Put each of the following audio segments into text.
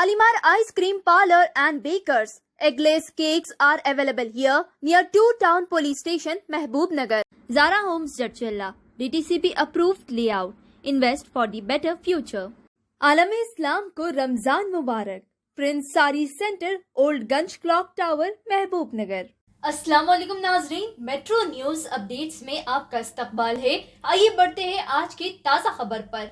Shalimar Ice Cream Parlor and Bakers. Eggless cakes are available here near 2 Town Police Station, Mehboob Nagar. Zara Homes Jadchalla. DTCP approved layout. Invest for the better future. आलम इस्लाम को रमजान मुबारक. Prince सारी centre, old गंज clock tower, महबूब नगर. अस्सलाम वालेकुम नाजरीन, metro news updates में आपका इस्तकबाल है. आइए बढ़ते हैं आज की ताज़ा खबर पर.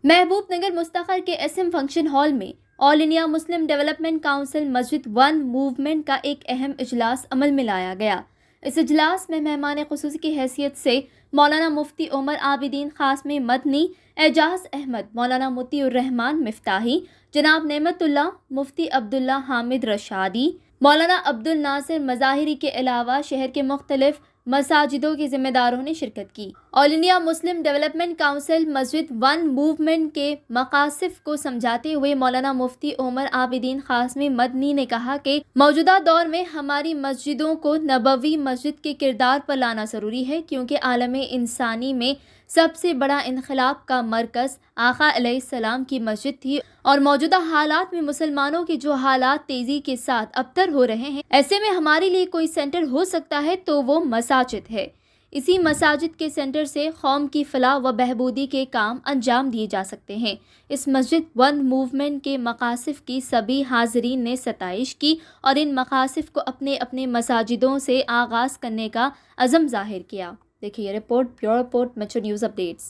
महबूब नगर मुस्तखर के एसएम फंक्शन हॉल में all India Muslim development council मस्जिद वन मूवमेंट का एक अहम इजलास अमल में लाया गया. इस इजलास में मेहमान खुसूसी की हैसियत से मौलाना मुफ्ती उमर आबिदीन ख़ासमी मदनी, एजाज अहमद, मौलाना मोतीउर रहमान मिफ्ताही, जनाब नेमतुल्लाह, मुफ्ती अब्दुल्ला हामिद रशादी, मौलाना अब्दुल नासिर मज़ाहिरी के अलावा शहर के मुख्तलिफ मसाजिदों के ज़िम्मेदारों ने शिरकत की. All India Muslim development council मस्जिद वन मूवमेंट के मकासिफ को समझाते हुए मौलाना मुफ्ती उमर आबिदीन ख़ासमी मदनी ने कहा कि मौजूदा दौर में हमारी मस्जिदों को नबवी मस्जिद के किरदार पर लाना ज़रूरी है, क्योंकि आलम इंसानी में सबसे बड़ा इनकलाब का मरकज़ आका अलैहिस्सलाम की मस्जिद थी और मौजूदा हालात में मुसलमानों के जो हालात तेज़ी के साथ अबतर हो रहे हैं, ऐसे में हमारे लिए कोई सेंटर हो सकता है तो वो मसाजिद है. इसी मसाजिद के सेंटर से कौम की फलाह व बहबूदी के काम अंजाम दिए जा सकते हैं. इस मस्जिद वन मूवमेंट के मकासिफ की सभी हाज़रीन ने सताइश की और इन मकासिफ को अपने अपने मसाजिदों से आगाज़ करने का अज़म ज़ाहिर किया. देखिए report, pure report, metro news updates.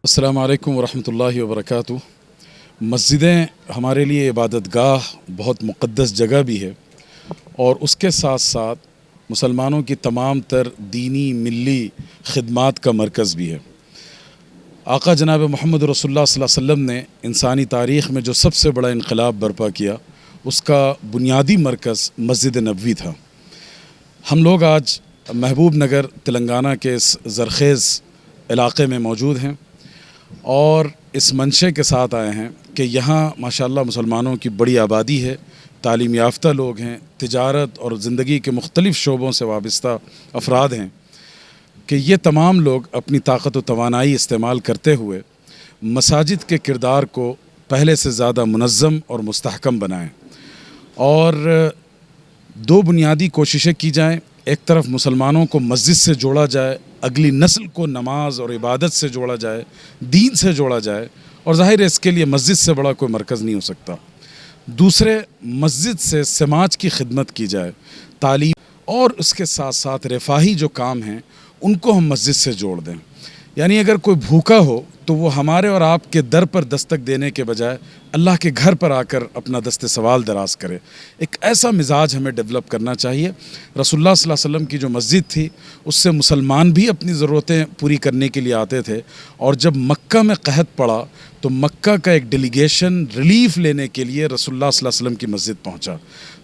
अस्सलाम वालेकुम वरहमतुल्लाहि वबरकातुहू. मस्जिदें हमारे लिए इबादतगाह बहुत मुक़द्दस जगह भी है और उसके साथ साथ मुसलमानों की तमाम तर दीनी मिल्ली खिदमात का मरकज़ भी है. आका जनाब मोहम्मद रसूलुल्लाह सल्लल्लाहु अलैहि वसल्लम ने इंसानी तारीख़ में जो सबसे बड़ा इनक़लाब बर्पा किया, उसका बुनियादी मरकज़ मस्जिद नबवी था. हम लोग आज महबूब नगर तेलंगाना के इस ज़रख़ेज़ इलाक़े में मौजूद हैं और इस मंशे के साथ आए हैं कि यहाँ माशाअल्लाह मुसलमानों की बड़ी आबादी है, तालीम याफ्ता लोग हैं, तिजारत और ज़िंदगी के मुख्तलिफ़ शोबों से वाबस्ता अफराद हैं कि ये तमाम लोग अपनी ताकत व तवानाई इस्तेमाल करते हुए मसाजिद के किरदार को पहले से ज़्यादा मुनज़्ज़म और मुस्तहकम बनाएं और दो बुनियादी कोशिशें की जाएं. एक तरफ मुसलमानों को मस्जिद से जोड़ा जाए, अगली नस्ल को नमाज और इबादत से जोड़ा जाए, दीन से जोड़ा जाए, और ज़ाहिर है इसके लिए मस्जिद से बड़ा कोई मरकज़ नहीं हो सकता. दूसरे, मस्जिद से समाज की खिदमत की जाए, तालीम और उसके साथ साथ रफ़ाही जो काम हैं उनको हम मस्जिद से जोड़ दें. यानी अगर कोई भूखा हो तो वो हमारे और आपके दर पर दस्तक देने के बजाय अल्लाह के घर पर आकर अपना दस्ते सवाल दराज करे. एक ऐसा मिजाज हमें डेवलप करना चाहिए. रसूलुल्लाह सल्लल्लाहु अलैहि वसल्लम की जो मस्जिद थी उससे मुसलमान भी अपनी ज़रूरतें पूरी करने के लिए आते थे, और जब मक्का में कहत पड़ा तो मक्का का एक डेलीगेशन रिलीफ़ लेने के लिए रसूलुल्लाह सल्लल्लाहु अलैहि वसल्लम की मस्जिद पहुँचा.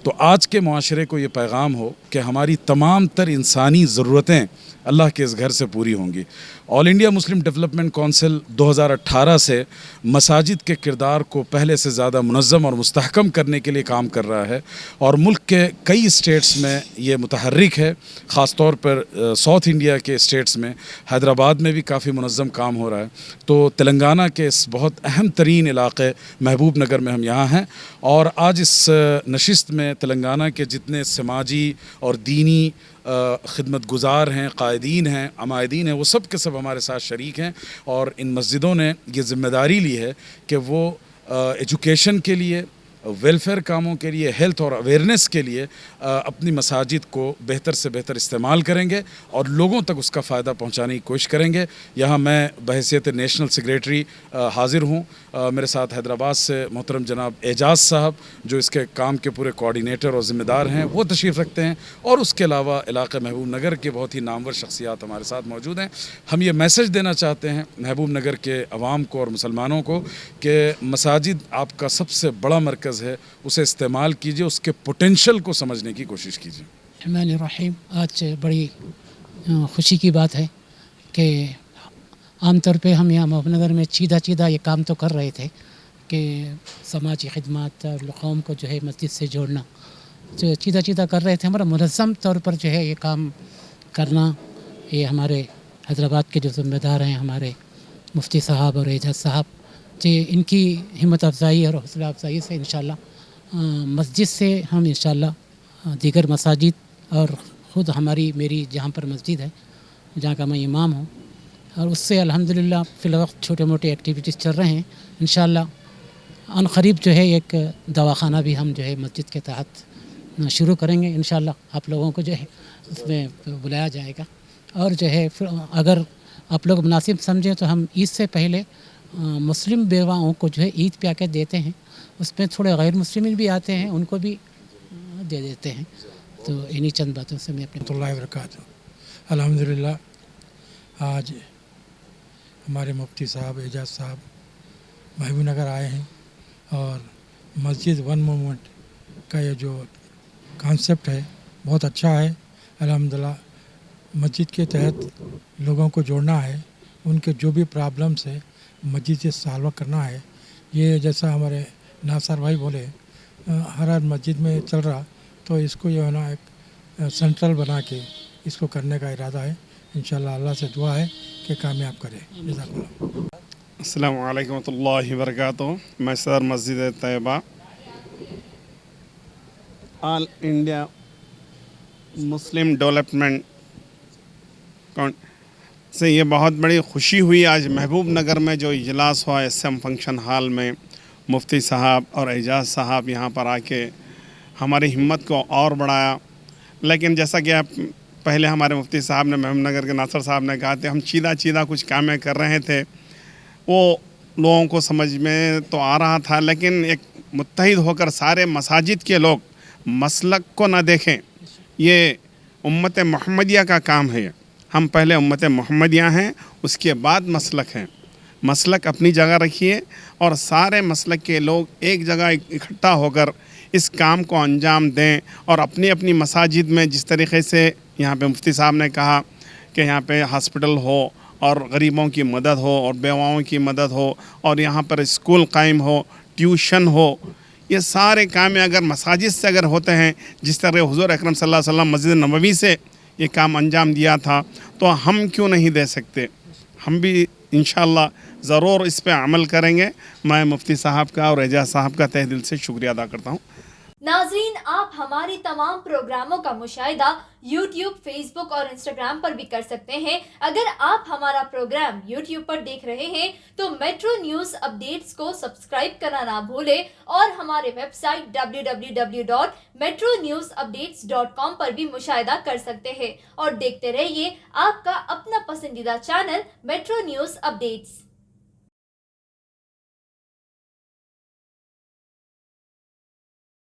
तो आज के मुआशरे को ये पैगाम हो कि हमारी तमाम तर इंसानी ज़रूरतें अल्लाह के इस घर से पूरी होंगी. All India Muslim development council 2018 से मसाजिद के किरदार को पहले से ज़्यादा मुनज़्ज़म और मुस्तहकम करने के लिए काम कर रहा है और मुल्क के कई स्टेट्स में ये मुतहर्रिक है. ख़ास तौर पर साउथ इंडिया के स्टेट्स में, हैदराबाद में भी काफ़ी मुनज़्ज़म काम हो रहा है. तो तेलंगाना के इस बहुत अहम तरीन इलाक़े महबूब नगर में हम यहाँ हैं और आज इस नशिस्त में तेलंगाना के जितने समाजी और दीनी खिदमत गुज़ार हैं, कायदीन हैं, अमायदीन हैं, वो सब के सब हमारे साथ शरीक हैं. और इन मस्जिदों ने ये ज़िम्मेदारी ली है कि वो एजुकेशन के लिए, वेलफेयर कामों के लिए, हेल्थ और अवेयरनेस के लिए अपनी मसाजिद को बेहतर से बेहतर इस्तेमाल करेंगे और लोगों तक उसका फ़ायदा पहुंचाने की कोशिश करेंगे. यहाँ मैं बहैसियत नेशनल सेक्रेटरी हाज़िर हूँ. मेरे साथ हैदराबाद से मोहतरम जनाब एजाज साहब, जो इसके काम के पूरे कोऑर्डिनेटर और ज़िम्मेदार हैं, वो तशरीफ़ रखते हैं. और उसके अलावा इलाक़े महबूब नगर के बहुत ही नामवर शख्सियात हमारे साथ मौजूद हैं. हम ये मैसेज देना चाहते हैं महबूब नगर के अवाम को और मुसलमानों को कि मसाजिद आपका सबसे बड़ा मरकज़ है, उसे इस्तेमाल कीजिए, उसके पोटेंशियल को समझने की कोशिश कीजिए. रहमान, आज बड़ी खुशी की बात है कि आमतौर पे हम यहाँ महबूबनगर में चीदा ये काम तो कर रहे थे कि समाजी खिदमत कौम को जो है मस्जिद से जोड़ना, जो चीदा कर रहे थे. हमारा मुनज़्ज़म तौर पर जो है ये काम करना, ये हमारे हैदराबाद के जो ज़िम्मेदार हैं, हमारे मुफ्ती साहब और एजाज साहब, کہ ان کی ہمت افزائی اور حوصلہ افزائی سے انشاءاللہ مسجد سے ہم انشاءاللہ دیگر مساجد اور خود میری جہاں پر مسجد ہے جہاں کا میں امام ہوں، اور اس سے الحمدللہ فی الوقت چھوٹے موٹے ایکٹیویٹیز چل رہے ہیں. انشاءاللہ ان قریب جو ہے ایک دواخانہ بھی ہم جو ہے مسجد کے تحت شروع کریں گے. انشاءاللہ آپ لوگوں کو جو ہے اس میں بلایا جائے گا، اور جو ہے پھر اگر آپ لوگ مناسب سمجھیں تو ہم عید سے پہلے مسلم بیواؤں کو جو ہے عید پہ آ کے دیتے ہیں. اس میں تھوڑے غیر مسلمین بھی آتے ہیں، ان کو بھی دے دیتے ہیں. تو انہی چند باتوں سے میں اپنے رحمۃ اللہ وبرکاتہ. الحمدللہ آج ہمارے مفتی صاحب اعجاز صاحب محبوب نگر آئے ہیں، اور مسجد ون موومنٹ کا یہ جو کانسیپٹ ہے بہت اچھا ہے. الحمدللہ مسجد کے تحت لوگوں کو جوڑنا ہے، ان کے جو بھی پرابلمس ہے مسجد سے سالو کرنا ہے. یہ جیسا ہمارے ناصر بھائی بولے ہر مسجد میں چل رہا، تو اس کو جو ہے نا ایک سینٹرل بنا کے اس کو کرنے کا ارادہ ہے. انشاءاللہ اللہ سے دعا ہے کہ کامیاب کرے. جزاک اللہ. السلام علیکم ورحمۃ اللہ وبرکاتہ. میں صدر مسجد طیبہ آل انڈیا مسلم ڈیولپمنٹ سے یہ بہت بڑی خوشی ہوئی. آج محبوب نگر میں جو اجلاس ہوا ایس ایم فنکشن ہال میں، مفتی صاحب اور اعجاز صاحب یہاں پر آ کے ہماری ہمت کو اور بڑھایا. لیکن جیسا کہ آپ پہلے ہمارے مفتی صاحب نے محبوب نگر کے ناصر صاحب نے کہا تھے، ہم چیدہ کچھ کامیں کر رہے تھے، وہ لوگوں کو سمجھ میں تو آ رہا تھا، لیکن ایک متحد ہو کر سارے مساجد کے لوگ مسلک کو نہ دیکھیں. یہ امت محمدیہ کا کام ہے. ہم پہلے امت محمدیہ ہیں، اس کے بعد مسلک ہیں. مسلک اپنی جگہ رکھیے، اور سارے مسلک کے لوگ ایک جگہ اکٹھا ہو کر اس کام کو انجام دیں. اور اپنی اپنی مساجد میں جس طریقے سے یہاں پہ مفتی صاحب نے کہا کہ یہاں پہ ہاسپٹل ہو اور غریبوں کی مدد ہو اور بیواؤں کی مدد ہو، اور یہاں پر اسکول قائم ہو، ٹیوشن ہو، یہ سارے کام اگر مساجد سے اگر ہوتے ہیں، جس طرح حضور اکرم صلی اللہ علیہ وسلم مسجد نبوی سے یہ کام انجام دیا تھا، تو ہم کیوں نہیں دے سکتے؟ ہم بھی انشاءاللہ ضرور اس پہ عمل کریں گے. میں مفتی صاحب کا اور اعجاز صاحب کا تہ دل سے شکریہ ادا کرتا ہوں. ناظرین، آپ ہماری تمام پروگراموں کا مشاہدہ یوٹیوب، فیس بک اور انسٹاگرام پر بھی کر سکتے ہیں. اگر آپ ہمارا پروگرام یوٹیوب پر دیکھ رہے ہیں تو میٹرو نیوز اپڈیٹس کو سبسکرائب کرنا نہ بھولیں، اور ہمارے ویب سائٹ www.metronewsupdates.com پر بھی مشاہدہ کر سکتے ہیں. اور دیکھتے رہیے آپ کا اپنا پسندیدہ چینل میٹرو نیوز اپڈیٹس.